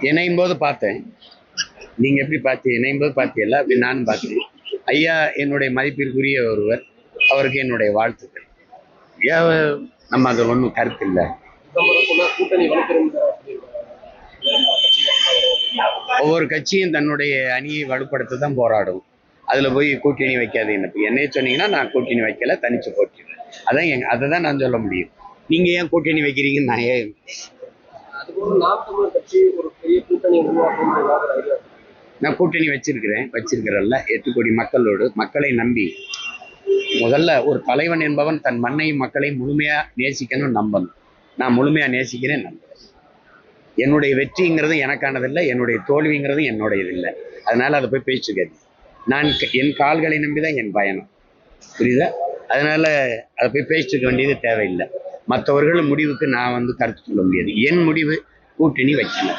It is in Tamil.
இணையும் போது பார்த்தேன். நீங்க எப்படி பார்த்தீங்க? இணையும் போது பார்த்தீங்கல்ல, அப்படி நானும் பார்த்தேன். ஐயா என்னுடைய மதிப்பிற்குரிய ஒருவர். அவருக்கு என்னுடைய வாழ்த்துக்கள். நம்ம அது ஒன்றும் கருத்து இல்லை. ஒவ்வொரு கட்சியும் தன்னுடைய அணியை வலுப்படுத்த தான் போராடும். அதுல போய் கூட்டணி வைக்காதீங்க. என்னைய சொன்னீங்கன்னா நான் கூட்டணி வைக்கல, தனிச்சு போட்டிடுறேன். அதை தான் நான் சொல்ல முடியும். நீங்க ஏன் கூட்டணி வைக்கிறீங்கன்னு நான் ஏன் நான் கூட்டணி வச்சிருக்கிறேன்ல 8 கோடி மக்களோடு, மக்களை நம்பி. முதல்ல ஒரு தலைவன் என்பவன் தன் மண்ணையும் மக்களையும் முழுமையா நேசிக்கணும், நம்பணும். நான் முழுமையா நேசிக்கிறேன், நம்புறேன். என்னுடைய வெற்றிங்கிறது எனக்கானதில்லை, என்னுடைய தோல்விங்கிறது என்னுடையது இல்லை. அதனால அதை போய் பேச்சுக்காது. நான் என் கால்களை நம்பிதான் என் பயணம், புரியுதா? அதனால அதை போய் பேசிக்க வேண்டியது தேவையில்லை. மற்றவர்கள் முடிவுக்கு நான் கருத்து சொல்ல முடியாது. என் முடிவு கூட்டணி வைக்கல.